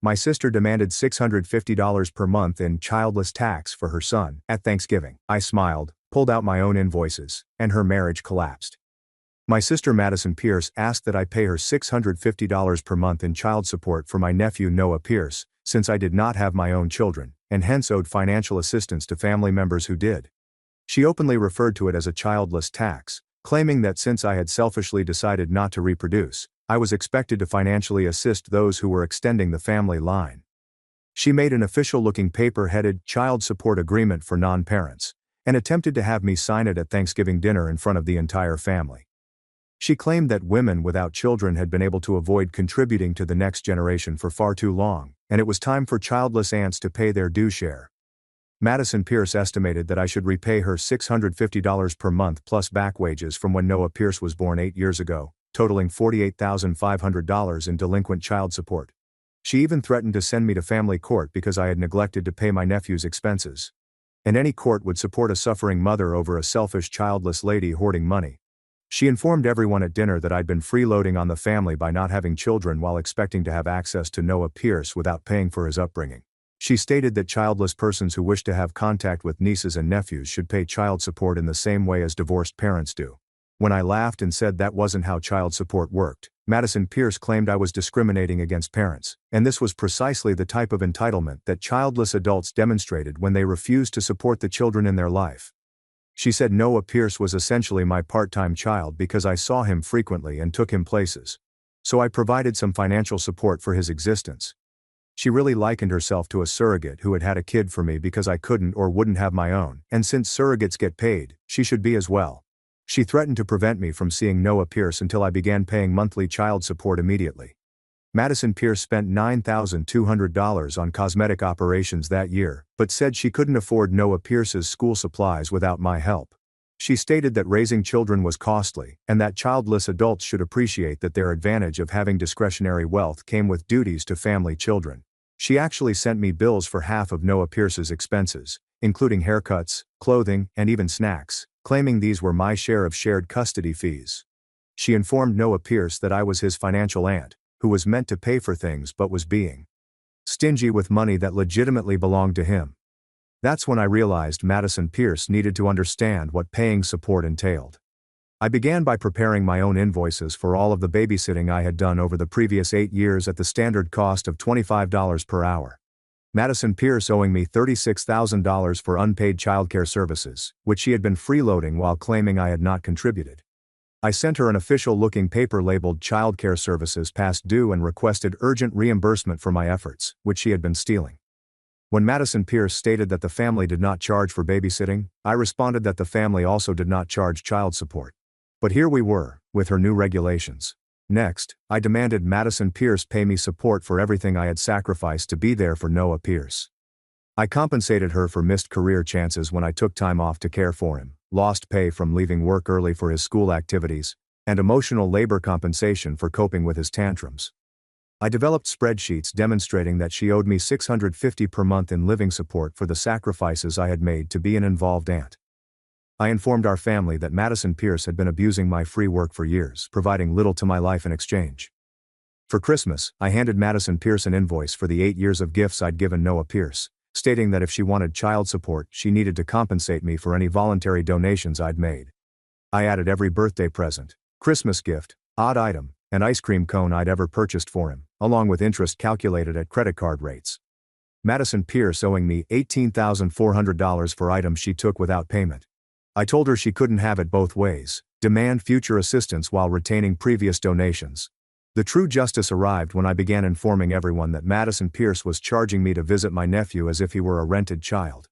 My sister demanded $650 per month in childless tax for her son at Thanksgiving. I smiled, pulled out my own invoices, and her marriage collapsed. My sister Madison Pierce asked that I pay her $650 per month in child support for my nephew Noah Pierce, since I did not have my own children, and hence owed financial assistance to family members who did. She openly referred to it as a childless tax, claiming that since I had selfishly decided not to reproduce, I was expected to financially assist those who were extending the family line. She made an official-looking paper headed Child Support Agreement for Non-Parents, and attempted to have me sign it at Thanksgiving dinner in front of the entire family. She claimed that women without children had been able to avoid contributing to the next generation for far too long, and it was time for childless aunts to pay their due share. Madison Pierce estimated that I should repay her $650 per month plus back wages from when Noah Pierce was born 8 years ago, totaling $48,500 in delinquent child support. She even threatened to send me to family court because I had neglected to pay my nephew's expenses. And any court would support a suffering mother over a selfish childless lady hoarding money. She informed everyone at dinner that I'd been freeloading on the family by not having children while expecting to have access to Noah Pierce without paying for his upbringing. She stated that childless persons who wish to have contact with nieces and nephews should pay child support in the same way as divorced parents do. When I laughed and said that wasn't how child support worked, Madison Pierce claimed I was discriminating against parents, and this was precisely the type of entitlement that childless adults demonstrated when they refused to support the children in their life. She said Noah Pierce was essentially my part-time child because I saw him frequently and took him places. So I provided some financial support for his existence. She really likened herself to a surrogate who had had a kid for me because I couldn't or wouldn't have my own, and since surrogates get paid, she should be as well. She threatened to prevent me from seeing Noah Pierce until I began paying monthly child support immediately. Madison Pierce spent $9,200 on cosmetic operations that year, but said she couldn't afford Noah Pierce's school supplies without my help. She stated that raising children was costly, and that childless adults should appreciate that their advantage of having discretionary wealth came with duties to family children. She actually sent me bills for half of Noah Pierce's expenses, including haircuts, clothing, and even snacks, claiming these were my share of shared custody fees. She informed Noah Pierce that I was his financial aunt, who was meant to pay for things but was being stingy with money that legitimately belonged to him. That's when I realized Madison Pierce needed to understand what paying support entailed. I began by preparing my own invoices for all of the babysitting I had done over the previous 8 years at the standard cost of $25 per hour. Madison Pierce owing me $36,000 for unpaid childcare services, which she had been freeloading while claiming I had not contributed. I sent her an official-looking paper labeled Childcare Services Past Due and requested urgent reimbursement for my efforts, which she had been stealing. When Madison Pierce stated that the family did not charge for babysitting, I responded that the family also did not charge child support. But here we were, with her new regulations. Next, I demanded Madison Pierce pay me support for everything I had sacrificed to be there for Noah Pierce. I compensated her for missed career chances when I took time off to care for him, lost pay from leaving work early for his school activities, and emotional labor compensation for coping with his tantrums. I developed spreadsheets demonstrating that she owed me $650 per month in living support for the sacrifices I had made to be an involved aunt. I informed our family that Madison Pierce had been abusing my free work for years, providing little to my life in exchange. For Christmas, I handed Madison Pierce an invoice for the 8 years of gifts I'd given Noah Pierce, stating that if she wanted child support, she needed to compensate me for any voluntary donations I'd made. I added every birthday present, Christmas gift, odd item, and ice cream cone I'd ever purchased for him, along with interest calculated at credit card rates. Madison Pierce owing me $18,400 for items she took without payment. I told her she couldn't have it both ways, demand future assistance while retaining previous donations. The true justice arrived when I began informing everyone that Madison Pierce was charging me to visit my nephew as if he were a rented child.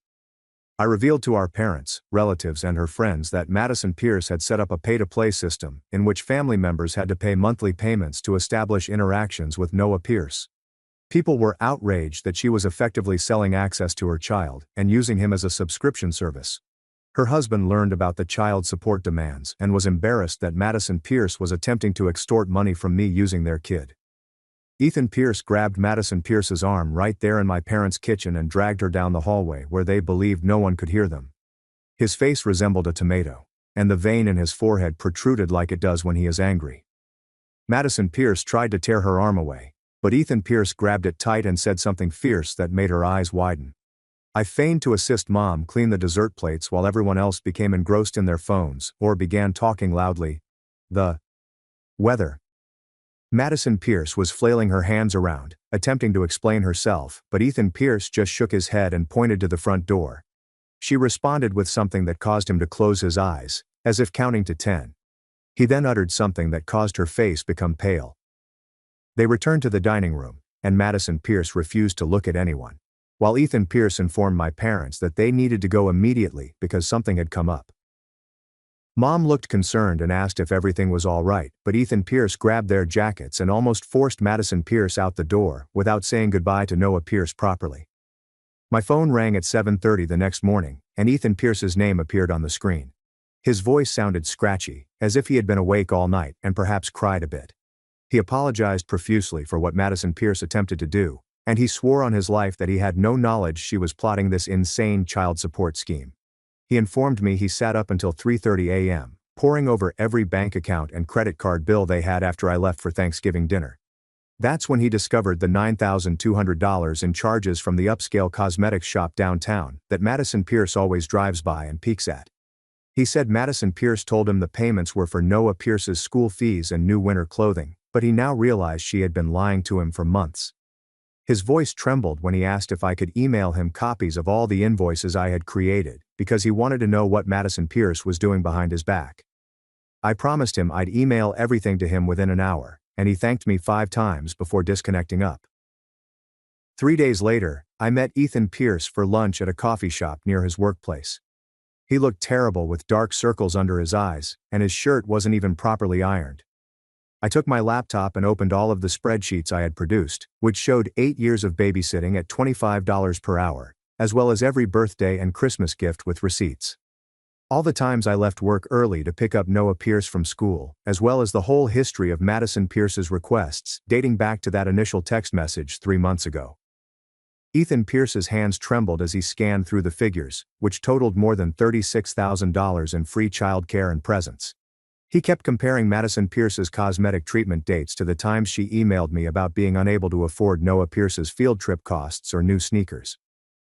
I revealed to our parents, relatives and her friends that Madison Pierce had set up a pay-to-play system, in which family members had to pay monthly payments to establish interactions with Noah Pierce. People were outraged that she was effectively selling access to her child and using him as a subscription service. Her husband learned about the child support demands and was embarrassed that Madison Pierce was attempting to extort money from me using their kid. Ethan Pierce grabbed Madison Pierce's arm right there in my parents' kitchen and dragged her down the hallway where they believed no one could hear them. His face resembled a tomato, and the vein in his forehead protruded like it does when he is angry. Madison Pierce tried to tear her arm away, but Ethan Pierce grabbed it tight and said something fierce that made her eyes widen. I feigned to assist Mom clean the dessert plates while everyone else became engrossed in their phones or began talking loudly. The weather. Madison Pierce was flailing her hands around, attempting to explain herself, but Ethan Pierce just shook his head and pointed to the front door. She responded with something that caused him to close his eyes, as if counting to 10. He then uttered something that caused her face become pale. They returned to the dining room, and Madison Pierce refused to look at anyone, while Ethan Pierce informed my parents that they needed to go immediately because something had come up. Mom looked concerned and asked if everything was all right, but Ethan Pierce grabbed their jackets and almost forced Madison Pierce out the door without saying goodbye to Noah Pierce properly. My phone rang at 7:30 the next morning, and Ethan Pierce's name appeared on the screen. His voice sounded scratchy, as if he had been awake all night and perhaps cried a bit. He apologized profusely for what Madison Pierce attempted to do, and he swore on his life that he had no knowledge she was plotting this insane child support scheme. He informed me he sat up until 3:30 a.m., poring over every bank account and credit card bill they had after I left for Thanksgiving dinner. That's when he discovered the $9,200 in charges from the upscale cosmetics shop downtown that Madison Pierce always drives by and peeks at. He said Madison Pierce told him the payments were for Noah Pierce's school fees and new winter clothing, but he now realized she had been lying to him for months. His voice trembled when he asked if I could email him copies of all the invoices I had created, because he wanted to know what Madison Pierce was doing behind his back. I promised him I'd email everything to him within an hour, and he thanked me 5 times before disconnecting up. 3 days later, I met Ethan Pierce for lunch at a coffee shop near his workplace. He looked terrible with dark circles under his eyes, and his shirt wasn't even properly ironed. I took my laptop and opened all of the spreadsheets I had produced, which showed 8 years of babysitting at $25 per hour, as well as every birthday and Christmas gift with receipts. All the times I left work early to pick up Noah Pierce from school, as well as the whole history of Madison Pierce's requests, dating back to that initial text message 3 months ago. Ethan Pierce's hands trembled as he scanned through the figures, which totaled more than $36,000 in free childcare and presents. He kept comparing Madison Pierce's cosmetic treatment dates to the times she emailed me about being unable to afford Noah Pierce's field trip costs or new sneakers.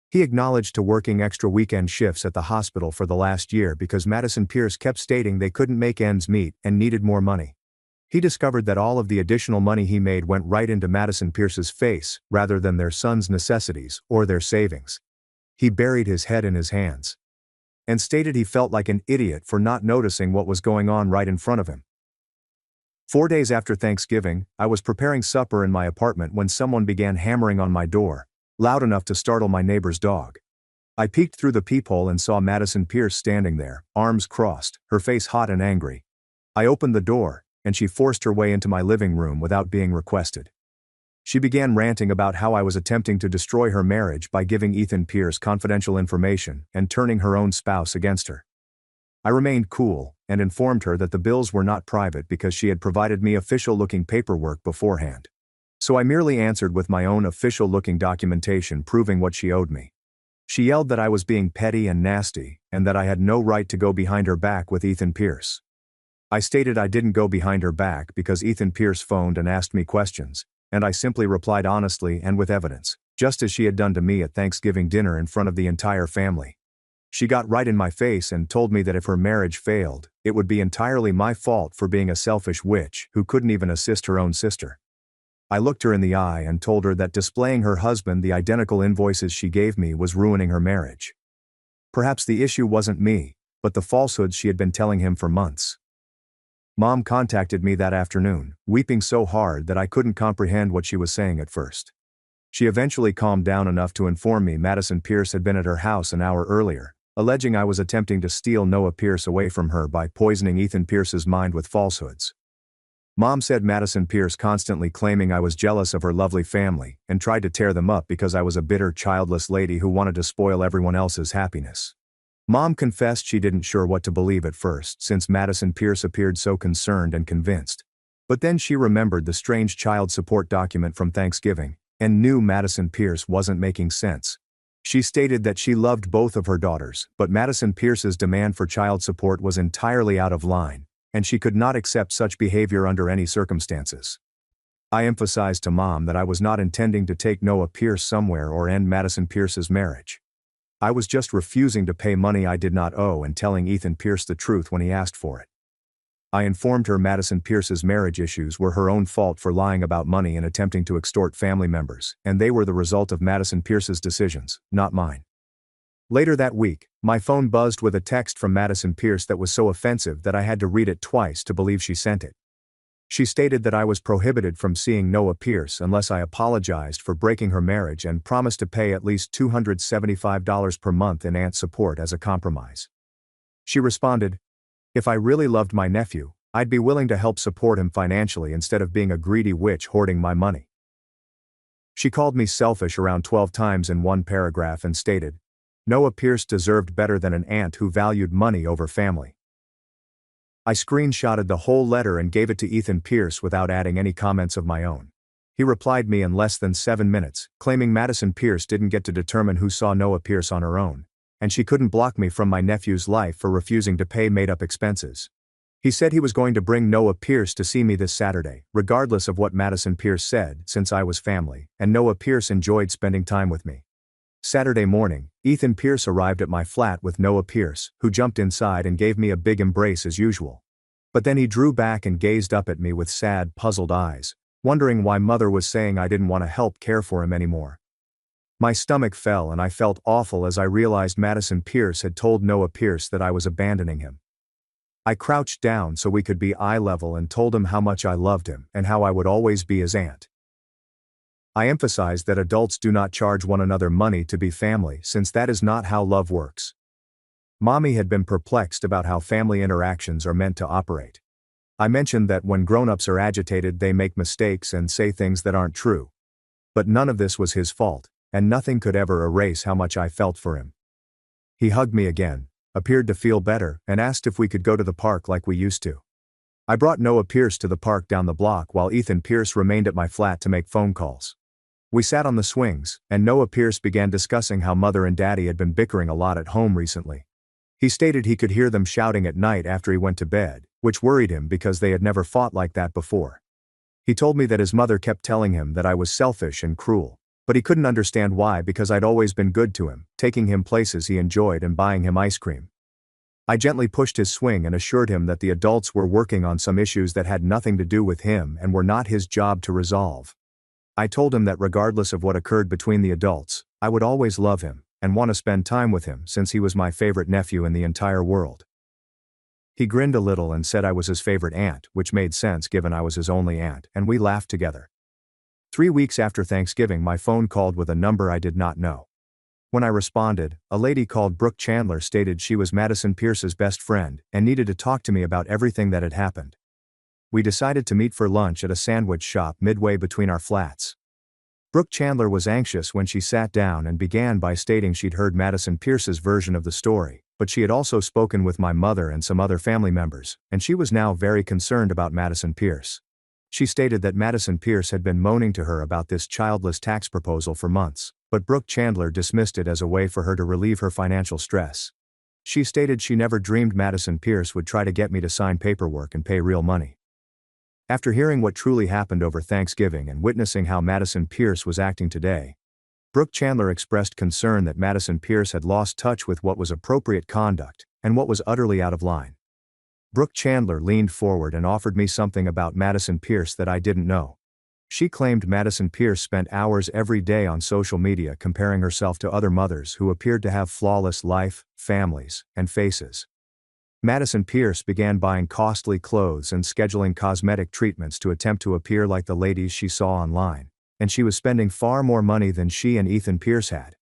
He acknowledged to working extra weekend shifts at the hospital for the last year because Madison Pierce kept stating they couldn't make ends meet and needed more money. He discovered that all of the additional money he made went right into Madison Pierce's face rather than their son's necessities or their savings. He buried his head in his hands and stated he felt like an idiot for not noticing what was going on right in front of him. 4 days after Thanksgiving, I was preparing supper in my apartment when someone began hammering on my door, loud enough to startle my neighbor's dog. I peeked through the peephole and saw Madison Pierce standing there, arms crossed, her face hot and angry. I opened the door, and she forced her way into my living room without being requested. She began ranting about how I was attempting to destroy her marriage by giving Ethan Pierce confidential information and turning her own spouse against her. I remained cool and informed her that the bills were not private because she had provided me official-looking paperwork beforehand. So I merely answered with my own official-looking documentation proving what she owed me. She yelled that I was being petty and nasty, and that I had no right to go behind her back with Ethan Pierce. I stated I didn't go behind her back because Ethan Pierce phoned and asked me questions, and I simply replied honestly and with evidence, just as she had done to me at Thanksgiving dinner in front of the entire family. She got right in my face and told me that if her marriage failed, it would be entirely my fault for being a selfish witch who couldn't even assist her own sister. I looked her in the eye and told her that displaying her husband the identical invoices she gave me was ruining her marriage. Perhaps the issue wasn't me, but the falsehoods she had been telling him for months. Mom contacted me that afternoon, weeping so hard that I couldn't comprehend what she was saying at first. She eventually calmed down enough to inform me Madison Pierce had been at her house an hour earlier, alleging I was attempting to steal Noah Pierce away from her by poisoning Ethan Pierce's mind with falsehoods. Mom said Madison Pierce constantly claiming I was jealous of her lovely family and tried to tear them up because I was a bitter childless lady who wanted to spoil everyone else's happiness. Mom confessed she didn't sure what to believe at first since Madison Pierce appeared so concerned and convinced. But then she remembered the strange child support document from Thanksgiving and knew Madison Pierce wasn't making sense. She stated that she loved both of her daughters, but Madison Pierce's demand for child support was entirely out of line, and she could not accept such behavior under any circumstances. I emphasized to Mom that I was not intending to take Noah Pierce somewhere or end Madison Pierce's marriage. I was just refusing to pay money I did not owe and telling Ethan Pierce the truth when he asked for it. I informed her Madison Pierce's marriage issues were her own fault for lying about money and attempting to extort family members, and they were the result of Madison Pierce's decisions, not mine. Later that week, my phone buzzed with a text from Madison Pierce that was so offensive that I had to read it twice to believe she sent it. She stated that I was prohibited from seeing Noah Pierce unless I apologized for breaking her marriage and promised to pay at least $275 per month in aunt support as a compromise. She responded, "If I really loved my nephew, I'd be willing to help support him financially instead of being a greedy witch hoarding my money." She called me selfish around 12 times in one paragraph and stated, "Noah Pierce deserved better than an aunt who valued money over family." I screenshotted the whole letter and gave it to Ethan Pierce without adding any comments of my own. He replied me in less than 7 minutes, claiming Madison Pierce didn't get to determine who saw Noah Pierce on her own, and she couldn't block me from my nephew's life for refusing to pay made-up expenses. He said he was going to bring Noah Pierce to see me this Saturday, regardless of what Madison Pierce said, since I was family, and Noah Pierce enjoyed spending time with me. Saturday morning, Ethan Pierce arrived at my flat with Noah Pierce, who jumped inside and gave me a big embrace as usual. But then he drew back and gazed up at me with sad, puzzled eyes, wondering why Mother was saying I didn't want to help care for him anymore. My stomach fell and I felt awful as I realized Madison Pierce had told Noah Pierce that I was abandoning him. I crouched down so we could be eye level and told him how much I loved him and how I would always be his aunt. I emphasized that adults do not charge one another money to be family since that is not how love works. Mommy had been perplexed about how family interactions are meant to operate. I mentioned that when grown-ups are agitated they make mistakes and say things that aren't true. But none of this was his fault, and nothing could ever erase how much I felt for him. He hugged me again, appeared to feel better, and asked if we could go to the park like we used to. I brought Noah Pierce to the park down the block while Ethan Pierce remained at my flat to make phone calls. We sat on the swings, and Noah Pierce began discussing how Mother and Daddy had been bickering a lot at home recently. He stated he could hear them shouting at night after he went to bed, which worried him because they had never fought like that before. He told me that his mother kept telling him that I was selfish and cruel, but he couldn't understand why because I'd always been good to him, taking him places he enjoyed and buying him ice cream. I gently pushed his swing and assured him that the adults were working on some issues that had nothing to do with him and were not his job to resolve. I told him that regardless of what occurred between the adults, I would always love him and want to spend time with him since he was my favorite nephew in the entire world. He grinned a little and said I was his favorite aunt, which made sense given I was his only aunt, and we laughed together. 3 weeks after Thanksgiving, my phone called with a number I did not know. When I responded, a lady called Brooke Chandler stated she was Madison Pierce's best friend and needed to talk to me about everything that had happened. We decided to meet for lunch at a sandwich shop midway between our flats. Brooke Chandler was anxious when she sat down and began by stating she'd heard Madison Pierce's version of the story, but she had also spoken with my mother and some other family members, and she was now very concerned about Madison Pierce. She stated that Madison Pierce had been moaning to her about this childless tax proposal for months, but Brooke Chandler dismissed it as a way for her to relieve her financial stress. She stated she never dreamed Madison Pierce would try to get me to sign paperwork and pay real money. After hearing what truly happened over Thanksgiving and witnessing how Madison Pierce was acting today, Brooke Chandler expressed concern that Madison Pierce had lost touch with what was appropriate conduct and what was utterly out of line. Brooke Chandler leaned forward and offered me something about Madison Pierce that I didn't know. She claimed Madison Pierce spent hours every day on social media comparing herself to other mothers who appeared to have flawless life, families, and faces. Madison Pierce began buying costly clothes and scheduling cosmetic treatments to attempt to appear like the ladies she saw online, and she was spending far more money than she and Ethan Pierce had.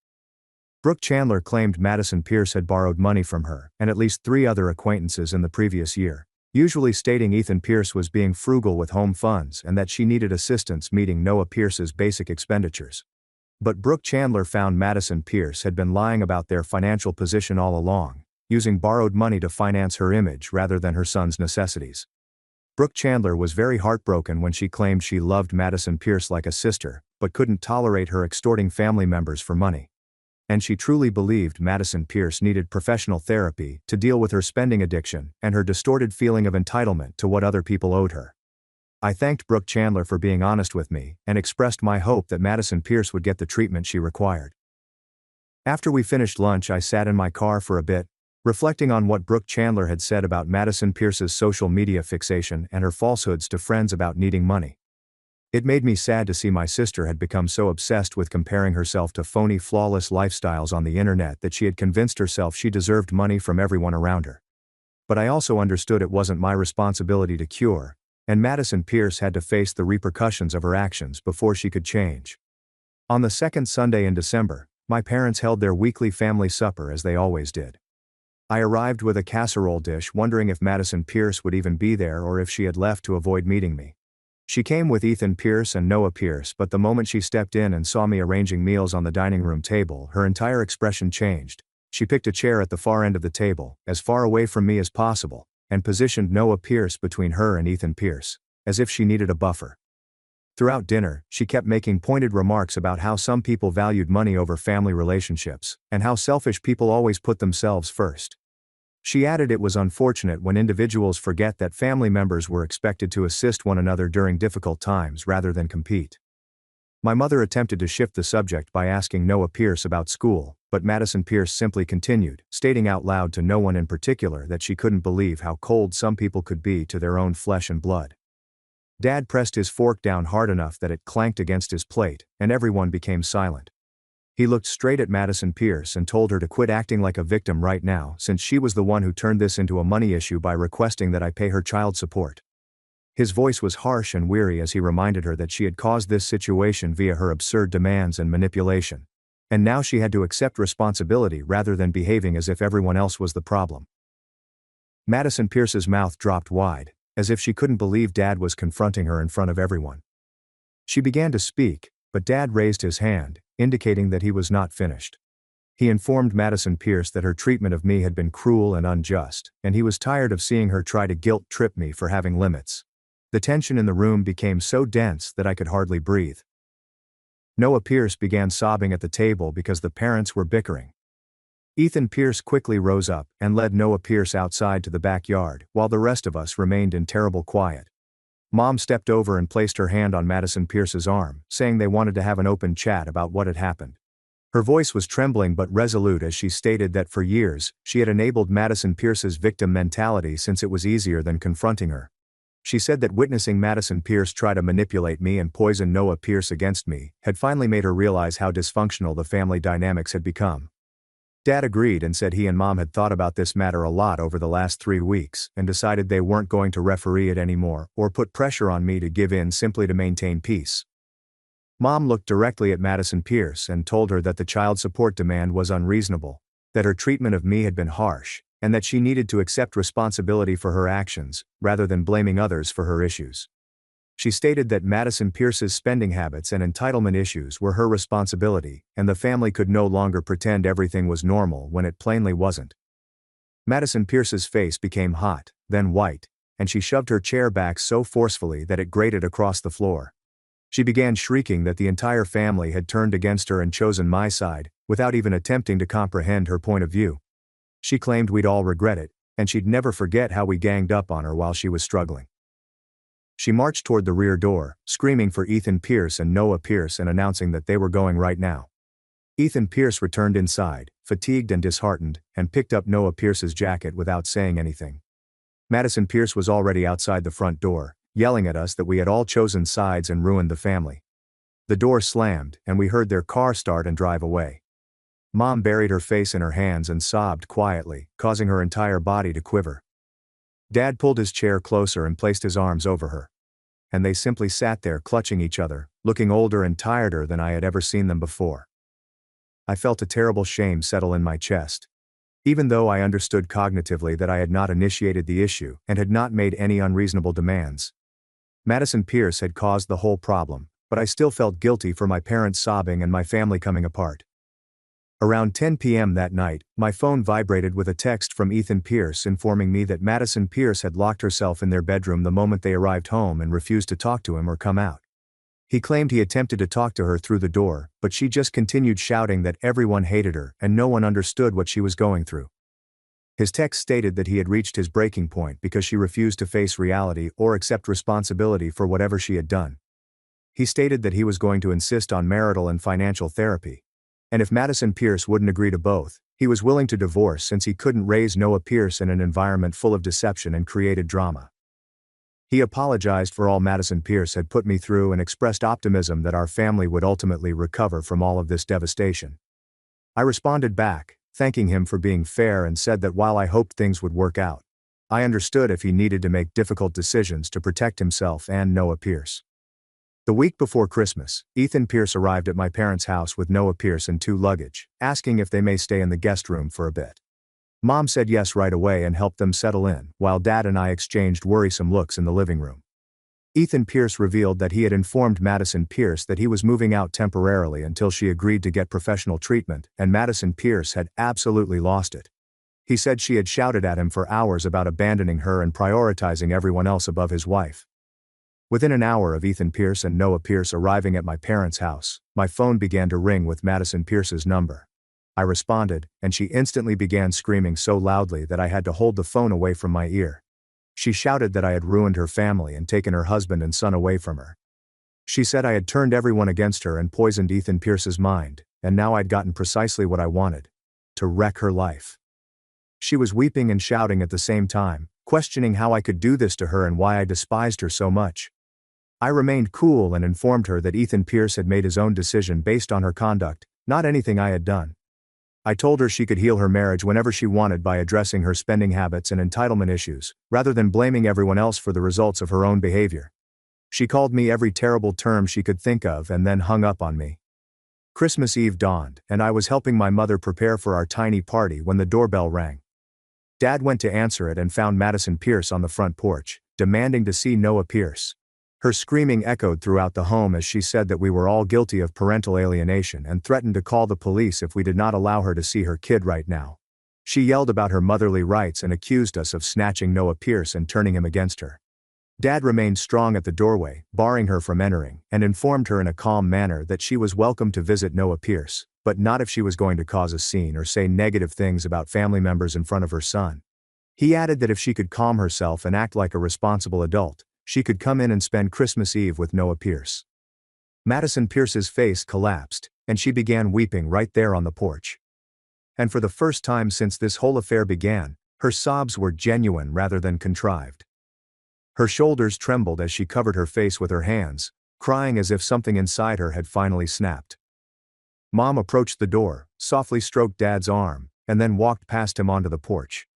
Brooke Chandler claimed Madison Pierce had borrowed money from her and at least 3 other acquaintances in the previous year, usually stating Ethan Pierce was being frugal with home funds and that she needed assistance meeting Noah Pierce's basic expenditures. But Brooke Chandler found Madison Pierce had been lying about their financial position all along, using borrowed money to finance her image rather than her son's necessities. Brooke Chandler was very heartbroken when she claimed she loved Madison Pierce like a sister, but couldn't tolerate her extorting family members for money. And she truly believed Madison Pierce needed professional therapy to deal with her spending addiction and her distorted feeling of entitlement to what other people owed her. I thanked Brooke Chandler for being honest with me and expressed my hope that Madison Pierce would get the treatment she required. After we finished lunch, I sat in my car for a bit, reflecting on what Brooke Chandler had said about Madison Pierce's social media fixation and her falsehoods to friends about needing money. It made me sad to see my sister had become so obsessed with comparing herself to phony, flawless lifestyles on the internet that she had convinced herself she deserved money from everyone around her. But I also understood it wasn't my responsibility to cure, and Madison Pierce had to face the repercussions of her actions before she could change. On the second Sunday in December, my parents held their weekly family supper as they always did. I arrived with a casserole dish, wondering if Madison Pierce would even be there or if she had left to avoid meeting me. She came with Ethan Pierce and Noah Pierce, but the moment she stepped in and saw me arranging meals on the dining room table, her entire expression changed. She picked a chair at the far end of the table, as far away from me as possible, and positioned Noah Pierce between her and Ethan Pierce, as if she needed a buffer. Throughout dinner, she kept making pointed remarks about how some people valued money over family relationships, and how selfish people always put themselves first. She added it was unfortunate when individuals forget that family members were expected to assist one another during difficult times rather than compete. My mother attempted to shift the subject by asking Noah Pierce about school, but Madison Pierce simply continued, stating out loud to no one in particular that she couldn't believe how cold some people could be to their own flesh and blood. Dad pressed his fork down hard enough that it clanked against his plate, and everyone became silent. He looked straight at Madison Pierce and told her to quit acting like a victim right now, since she was the one who turned this into a money issue by requesting that I pay her child support. His voice was harsh and weary as he reminded her that she had caused this situation via her absurd demands and manipulation. And now she had to accept responsibility rather than behaving as if everyone else was the problem. Madison Pierce's mouth dropped wide, as if she couldn't believe Dad was confronting her in front of everyone. She began to speak, but Dad raised his hand, indicating that he was not finished. He informed Madison Pierce that her treatment of me had been cruel and unjust, and he was tired of seeing her try to guilt-trip me for having limits. The tension in the room became so dense that I could hardly breathe. Noah Pierce began sobbing at the table because the parents were bickering. Ethan Pierce quickly rose up and led Noah Pierce outside to the backyard, while the rest of us remained in terrible quiet. Mom stepped over and placed her hand on Madison Pierce's arm, saying they wanted to have an open chat about what had happened. Her voice was trembling but resolute as she stated that for years, she had enabled Madison Pierce's victim mentality since it was easier than confronting her. She said that witnessing Madison Pierce try to manipulate me and poison Noah Pierce against me had finally made her realize how dysfunctional the family dynamics had become. Dad agreed and said he and Mom had thought about this matter a lot over the last 3 weeks and decided they weren't going to referee it anymore or put pressure on me to give in simply to maintain peace. Mom looked directly at Madison Pierce and told her that the child support demand was unreasonable, that her treatment of me had been harsh, and that she needed to accept responsibility for her actions, rather than blaming others for her issues. She stated that Madison Pierce's spending habits and entitlement issues were her responsibility, and the family could no longer pretend everything was normal when it plainly wasn't. Madison Pierce's face became hot, then white, and she shoved her chair back so forcefully that it grated across the floor. She began shrieking that the entire family had turned against her and chosen my side, without even attempting to comprehend her point of view. She claimed we'd all regret it, and she'd never forget how we ganged up on her while she was struggling. She marched toward the rear door, screaming for Ethan Pierce and Noah Pierce and announcing that they were going right now. Ethan Pierce returned inside, fatigued and disheartened, and picked up Noah Pierce's jacket without saying anything. Madison Pierce was already outside the front door, yelling at us that we had all chosen sides and ruined the family. The door slammed, and we heard their car start and drive away. Mom buried her face in her hands and sobbed quietly, causing her entire body to quiver. Dad pulled his chair closer and placed his arms over her. And they simply sat there clutching each other, looking older and tireder than I had ever seen them before. I felt a terrible shame settle in my chest. Even though I understood cognitively that I had not initiated the issue and had not made any unreasonable demands. Madison Pierce had caused the whole problem, but I still felt guilty for my parents sobbing and my family coming apart. Around 10 p.m. that night, my phone vibrated with a text from Ethan Pierce informing me that Madison Pierce had locked herself in their bedroom the moment they arrived home and refused to talk to him or come out. He claimed he attempted to talk to her through the door, but she just continued shouting that everyone hated her and no one understood what she was going through. His text stated that he had reached his breaking point because she refused to face reality or accept responsibility for whatever she had done. He stated that he was going to insist on marital and financial therapy. And if Madison Pierce wouldn't agree to both, he was willing to divorce since he couldn't raise Noah Pierce in an environment full of deception and created drama. He apologized for all Madison Pierce had put me through and expressed optimism that our family would ultimately recover from all of this devastation. I responded back, thanking him for being fair, and said that while I hoped things would work out, I understood if he needed to make difficult decisions to protect himself and Noah Pierce. The week before Christmas, Ethan Pierce arrived at my parents' house with Noah Pierce and 2 luggage, asking if they may stay in the guest room for a bit. Mom said yes right away and helped them settle in, while Dad and I exchanged worrisome looks in the living room. Ethan Pierce revealed that he had informed Madison Pierce that he was moving out temporarily until she agreed to get professional treatment, and Madison Pierce had absolutely lost it. He said she had shouted at him for hours about abandoning her and prioritizing everyone else above his wife. Within an hour of Ethan Pierce and Noah Pierce arriving at my parents' house, my phone began to ring with Madison Pierce's number. I responded, and she instantly began screaming so loudly that I had to hold the phone away from my ear. She shouted that I had ruined her family and taken her husband and son away from her. She said I had turned everyone against her and poisoned Ethan Pierce's mind, and now I'd gotten precisely what I wanted: to wreck her life. She was weeping and shouting at the same time, questioning how I could do this to her and why I despised her so much. I remained cool and informed her that Ethan Pierce had made his own decision based on her conduct, not anything I had done. I told her she could heal her marriage whenever she wanted by addressing her spending habits and entitlement issues, rather than blaming everyone else for the results of her own behavior. She called me every terrible term she could think of and then hung up on me. Christmas Eve dawned, and I was helping my mother prepare for our tiny party when the doorbell rang. Dad went to answer it and found Madison Pierce on the front porch, demanding to see Noah Pierce. Her screaming echoed throughout the home as she said that we were all guilty of parental alienation and threatened to call the police if we did not allow her to see her kid right now. She yelled about her motherly rights and accused us of snatching Noah Pierce and turning him against her. Dad remained strong at the doorway, barring her from entering, and informed her in a calm manner that she was welcome to visit Noah Pierce, but not if she was going to cause a scene or say negative things about family members in front of her son. He added that if she could calm herself and act like a responsible adult, she could come in and spend Christmas Eve with Noah Pierce. Madison Pierce's face collapsed, and she began weeping right there on the porch. And for the first time since this whole affair began, her sobs were genuine rather than contrived. Her shoulders trembled as she covered her face with her hands, crying as if something inside her had finally snapped. Mom approached the door, softly stroked Dad's arm, and then walked past him onto the porch.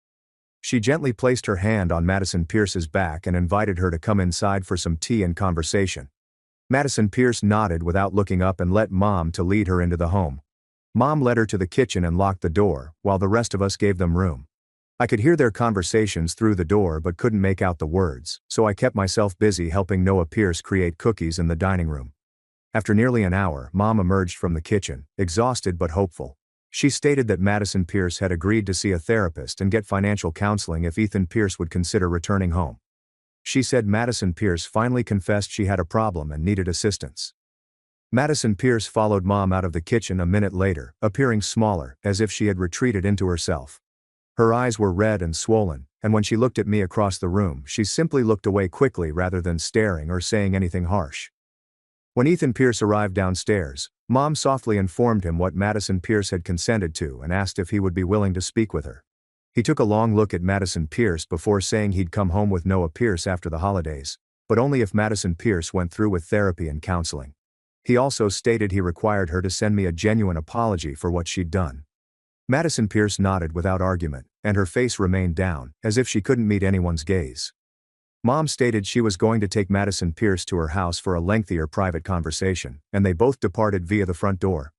She gently placed her hand on Madison Pierce's back and invited her to come inside for some tea and conversation. Madison Pierce nodded without looking up and let Mom to lead her into the home. Mom led her to the kitchen and locked the door, while the rest of us gave them room. I could hear their conversations through the door but couldn't make out the words, so I kept myself busy helping Noah Pierce create cookies in the dining room. After nearly an hour, Mom emerged from the kitchen, exhausted but hopeful. She stated that Madison Pierce had agreed to see a therapist and get financial counseling if Ethan Pierce would consider returning home. She said Madison Pierce finally confessed she had a problem and needed assistance. Madison Pierce followed Mom out of the kitchen a minute later, appearing smaller, as if she had retreated into herself. Her eyes were red and swollen, and when she looked at me across the room, she simply looked away quickly rather than staring or saying anything harsh. When Ethan Pierce arrived downstairs, Mom softly informed him what Madison Pierce had consented to and asked if he would be willing to speak with her. He took a long look at Madison Pierce before saying he'd come home with Noah Pierce after the holidays, but only if Madison Pierce went through with therapy and counseling. He also stated he required her to send me a genuine apology for what she'd done. Madison Pierce nodded without argument, and her face remained down, as if she couldn't meet anyone's gaze. Mom stated she was going to take Madison Pierce to her house for a lengthier private conversation, and they both departed via the front door.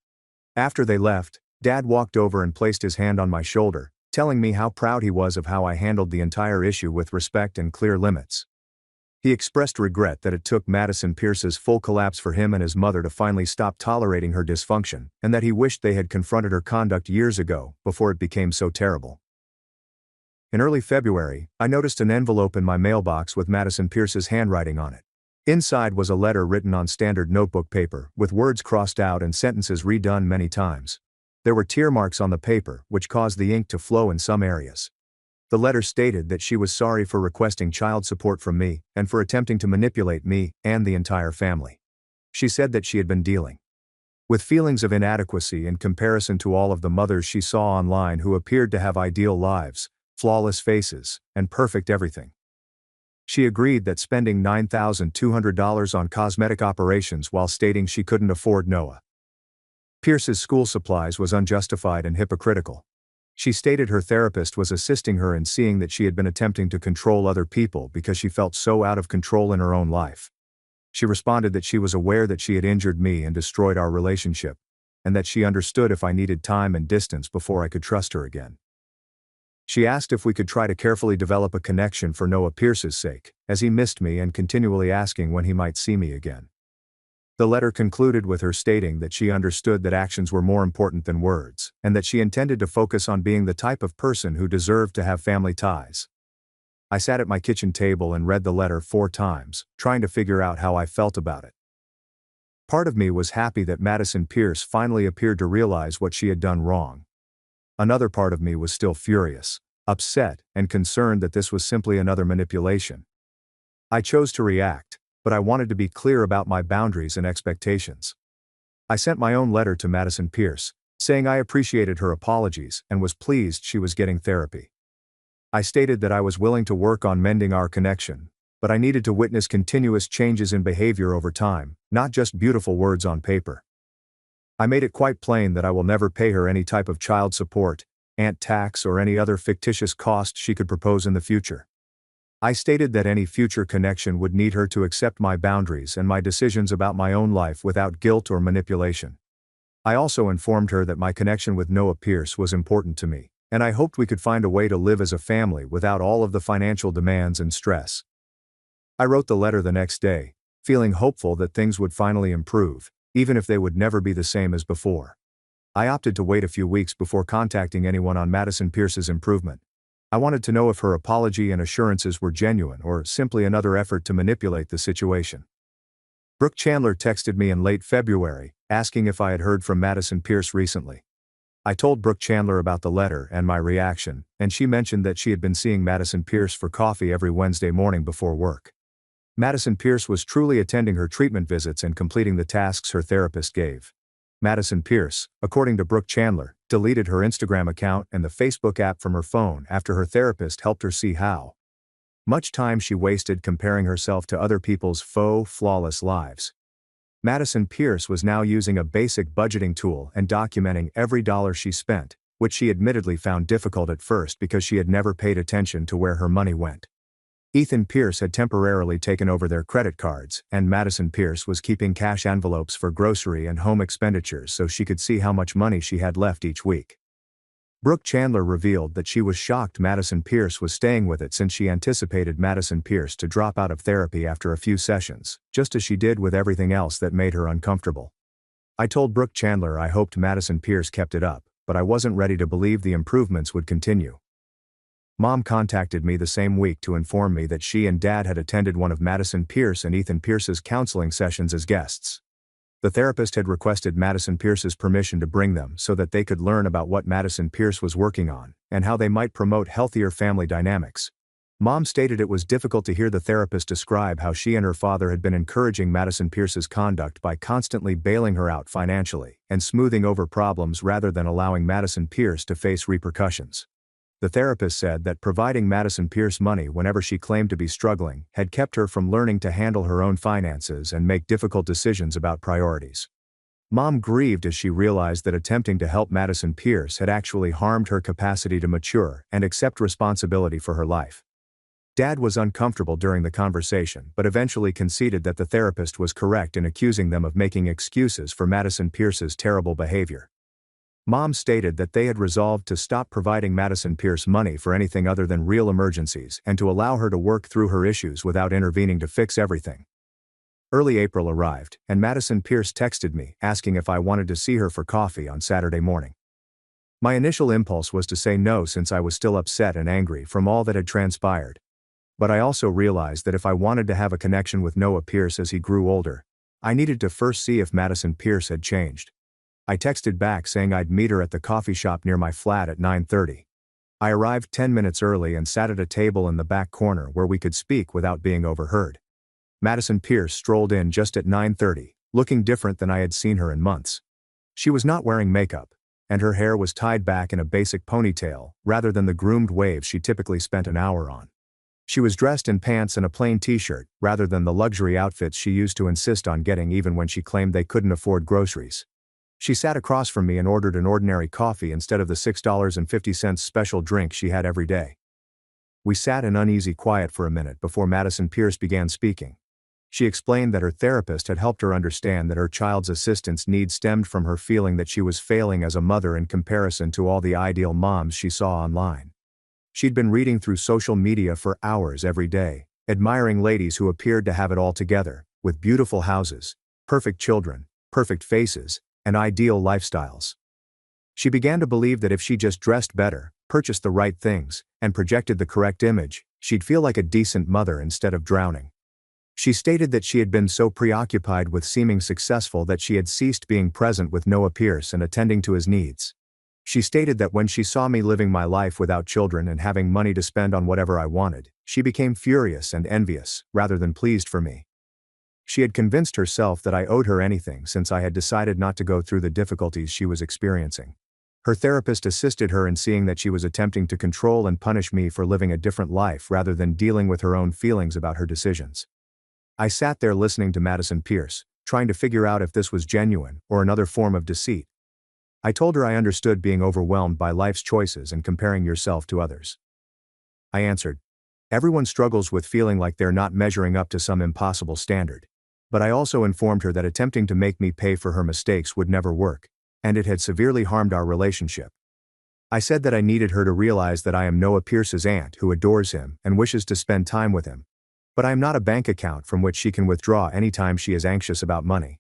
After they left, Dad walked over and placed his hand on my shoulder, telling me how proud he was of how I handled the entire issue with respect and clear limits. He expressed regret that it took Madison Pierce's full collapse for him and his mother to finally stop tolerating her dysfunction, and that he wished they had confronted her conduct years ago, before it became so terrible. In early February, I noticed an envelope in my mailbox with Madison Pierce's handwriting on it. Inside was a letter written on standard notebook paper, with words crossed out and sentences redone many times. There were tear marks on the paper, which caused the ink to flow in some areas. The letter stated that she was sorry for requesting child support from me and for attempting to manipulate me and the entire family. She said that she had been dealing with feelings of inadequacy in comparison to all of the mothers she saw online who appeared to have ideal lives, flawless faces, and perfect everything. She agreed that spending $9,200 on cosmetic operations while stating she couldn't afford Noah Pierce's school supplies was unjustified and hypocritical. She stated her therapist was assisting her in seeing that she had been attempting to control other people because she felt so out of control in her own life. She responded that she was aware that she had injured me and destroyed our relationship, and that she understood if I needed time and distance before I could trust her again. She asked if we could try to carefully develop a connection for Noah Pierce's sake, as he missed me and continually asking when he might see me again. The letter concluded with her stating that she understood that actions were more important than words, and that she intended to focus on being the type of person who deserved to have family ties. I sat at my kitchen table and read the letter 4 times, trying to figure out how I felt about it. Part of me was happy that Madison Pierce finally appeared to realize what she had done wrong. Another part of me was still furious, upset, and concerned that this was simply another manipulation. I chose to react, but I wanted to be clear about my boundaries and expectations. I sent my own letter to Madison Pierce, saying I appreciated her apologies and was pleased she was getting therapy. I stated that I was willing to work on mending our connection, but I needed to witness continuous changes in behavior over time, not just beautiful words on paper. I made it quite plain that I will never pay her any type of child support, aunt tax, or any other fictitious cost she could propose in the future. I stated that any future connection would need her to accept my boundaries and my decisions about my own life without guilt or manipulation. I also informed her that my connection with Noah Pierce was important to me, and I hoped we could find a way to live as a family without all of the financial demands and stress. I wrote the letter the next day, feeling hopeful that things would finally improve, even if they would never be the same as before. I opted to wait a few weeks before contacting anyone on Madison Pierce's improvement. I wanted to know if her apology and assurances were genuine or simply another effort to manipulate the situation. Brooke Chandler texted me in late February, asking if I had heard from Madison Pierce recently. I told Brooke Chandler about the letter and my reaction, and she mentioned that she had been seeing Madison Pierce for coffee every Wednesday morning before work. Madison Pierce was truly attending her treatment visits and completing the tasks her therapist gave. Madison Pierce, according to Brooke Chandler, deleted her Instagram account and the Facebook app from her phone after her therapist helped her see how much time she wasted comparing herself to other people's faux, flawless lives. Madison Pierce was now using a basic budgeting tool and documenting every dollar she spent, which she admittedly found difficult at first because she had never paid attention to where her money went. Ethan Pierce had temporarily taken over their credit cards, and Madison Pierce was keeping cash envelopes for grocery and home expenditures so she could see how much money she had left each week. Brooke Chandler revealed that she was shocked Madison Pierce was staying with it since she anticipated Madison Pierce to drop out of therapy after a few sessions, just as she did with everything else that made her uncomfortable. I told Brooke Chandler I hoped Madison Pierce kept it up, but I wasn't ready to believe the improvements would continue. Mom contacted me the same week to inform me that she and Dad had attended one of Madison Pierce and Ethan Pierce's counseling sessions as guests. The therapist had requested Madison Pierce's permission to bring them so that they could learn about what Madison Pierce was working on and how they might promote healthier family dynamics. Mom stated it was difficult to hear the therapist describe how she and her father had been encouraging Madison Pierce's conduct by constantly bailing her out financially and smoothing over problems rather than allowing Madison Pierce to face repercussions. The therapist said that providing Madison Pierce money whenever she claimed to be struggling had kept her from learning to handle her own finances and make difficult decisions about priorities. Mom grieved as she realized that attempting to help Madison Pierce had actually harmed her capacity to mature and accept responsibility for her life. Dad was uncomfortable during the conversation but eventually conceded that the therapist was correct in accusing them of making excuses for Madison Pierce's terrible behavior. Mom stated that they had resolved to stop providing Madison Pierce money for anything other than real emergencies and to allow her to work through her issues without intervening to fix everything. Early April arrived, and Madison Pierce texted me asking if I wanted to see her for coffee on Saturday morning. My initial impulse was to say no since I was still upset and angry from all that had transpired. But I also realized that if I wanted to have a connection with Noah Pierce as he grew older, I needed to first see if Madison Pierce had changed. I texted back saying I'd meet her at the coffee shop near my flat at 9:30. I arrived 10 minutes early and sat at a table in the back corner where we could speak without being overheard. Madison Pierce strolled in just at 9:30, looking different than I had seen her in months. She was not wearing makeup, and her hair was tied back in a basic ponytail, rather than the groomed waves she typically spent an hour on. She was dressed in pants and a plain t-shirt, rather than the luxury outfits she used to insist on getting even when she claimed they couldn't afford groceries. She sat across from me and ordered an ordinary coffee instead of the $6.50 special drink she had every day. We sat in uneasy quiet for a minute before Madison Pierce began speaking. She explained that her therapist had helped her understand that her child's assistance needs stemmed from her feeling that she was failing as a mother in comparison to all the ideal moms she saw online. She'd been reading through social media for hours every day, admiring ladies who appeared to have it all together, with beautiful houses, perfect children, perfect faces, and ideal lifestyles. She began to believe that if she just dressed better, purchased the right things, and projected the correct image, she'd feel like a decent mother instead of drowning. She stated that she had been so preoccupied with seeming successful that she had ceased being present with Noah Pierce and attending to his needs. She stated that when she saw me living my life without children and having money to spend on whatever I wanted, she became furious and envious, rather than pleased for me. She had convinced herself that I owed her anything since I had decided not to go through the difficulties she was experiencing. Her therapist assisted her in seeing that she was attempting to control and punish me for living a different life rather than dealing with her own feelings about her decisions. I sat there listening to Madison Pierce, trying to figure out if this was genuine or another form of deceit. I told her I understood being overwhelmed by life's choices and comparing yourself to others. I answered, everyone struggles with feeling like they're not measuring up to some impossible standard. But I also informed her that attempting to make me pay for her mistakes would never work, and it had severely harmed our relationship. I said that I needed her to realize that I am Noah Pierce's aunt who adores him and wishes to spend time with him. But I am not a bank account from which she can withdraw anytime she is anxious about money.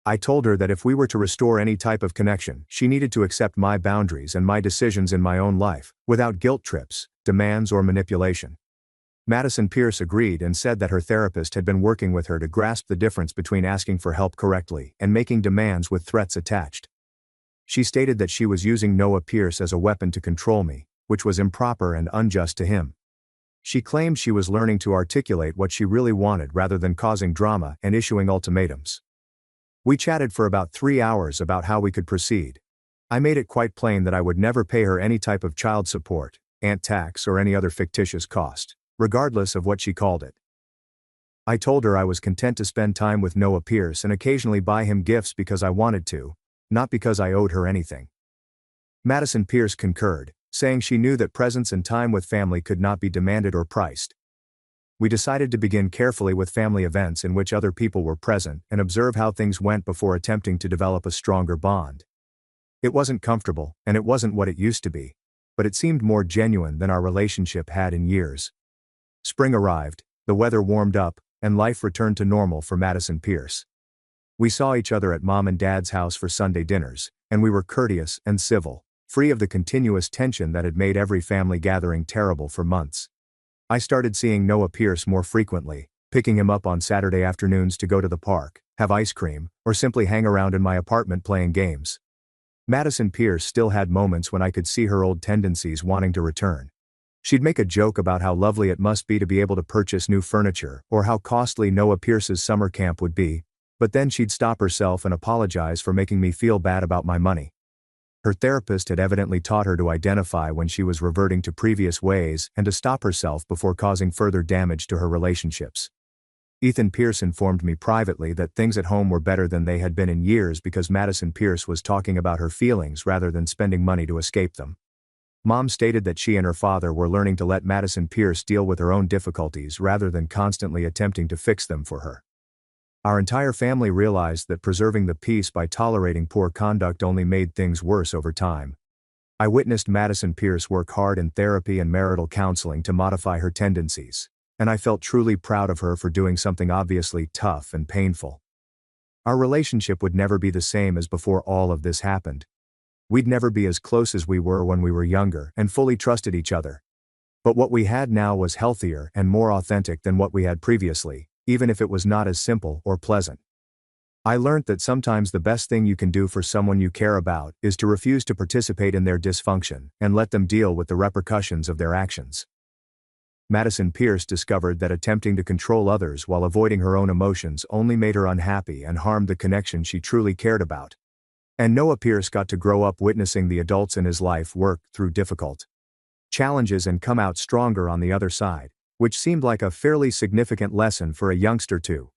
I told her that if we were to restore any type of connection, she needed to accept my boundaries and my decisions in my own life, without guilt trips, demands, or manipulation. Madison Pierce agreed and said that her therapist had been working with her to grasp the difference between asking for help correctly and making demands with threats attached. She stated that she was using Noah Pierce as a weapon to control me, which was improper and unjust to him. She claimed she was learning to articulate what she really wanted rather than causing drama and issuing ultimatums. We chatted for about 3 hours about how we could proceed. I made it quite plain that I would never pay her any type of child support, aunt tax, or any other fictitious cost, regardless of what she called it. I told her I was content to spend time with Noah Pierce and occasionally buy him gifts because I wanted to, not because I owed her anything. Madison Pierce concurred, saying she knew that presence and time with family could not be demanded or priced. We decided to begin carefully with family events in which other people were present and observe how things went before attempting to develop a stronger bond. It wasn't comfortable, and it wasn't what it used to be, but it seemed more genuine than our relationship had in years. Spring arrived, the weather warmed up, and life returned to normal for Madison Pierce. We saw each other at Mom and Dad's house for Sunday dinners, and we were courteous and civil, free of the continuous tension that had made every family gathering terrible for months. I started seeing Noah Pierce more frequently, picking him up on Saturday afternoons to go to the park, have ice cream, or simply hang around in my apartment playing games. Madison Pierce still had moments when I could see her old tendencies wanting to return. She'd make a joke about how lovely it must be to be able to purchase new furniture, or how costly Noah Pierce's summer camp would be, but then she'd stop herself and apologize for making me feel bad about my money. Her therapist had evidently taught her to identify when she was reverting to previous ways and to stop herself before causing further damage to her relationships. Ethan Pierce informed me privately that things at home were better than they had been in years because Madison Pierce was talking about her feelings rather than spending money to escape them. Mom stated that she and her father were learning to let Madison Pierce deal with her own difficulties rather than constantly attempting to fix them for her. Our entire family realized that preserving the peace by tolerating poor conduct only made things worse over time. I witnessed Madison Pierce work hard in therapy and marital counseling to modify her tendencies, and I felt truly proud of her for doing something obviously tough and painful. Our relationship would never be the same as before all of this happened. We'd never be as close as we were when we were younger and fully trusted each other. But what we had now was healthier and more authentic than what we had previously, even if it was not as simple or pleasant. I learned that sometimes the best thing you can do for someone you care about is to refuse to participate in their dysfunction and let them deal with the repercussions of their actions. Madison Pierce discovered that attempting to control others while avoiding her own emotions only made her unhappy and harmed the connection she truly cared about. And Noah Pierce got to grow up witnessing the adults in his life work through difficult challenges and come out stronger on the other side, which seemed like a fairly significant lesson for a youngster too.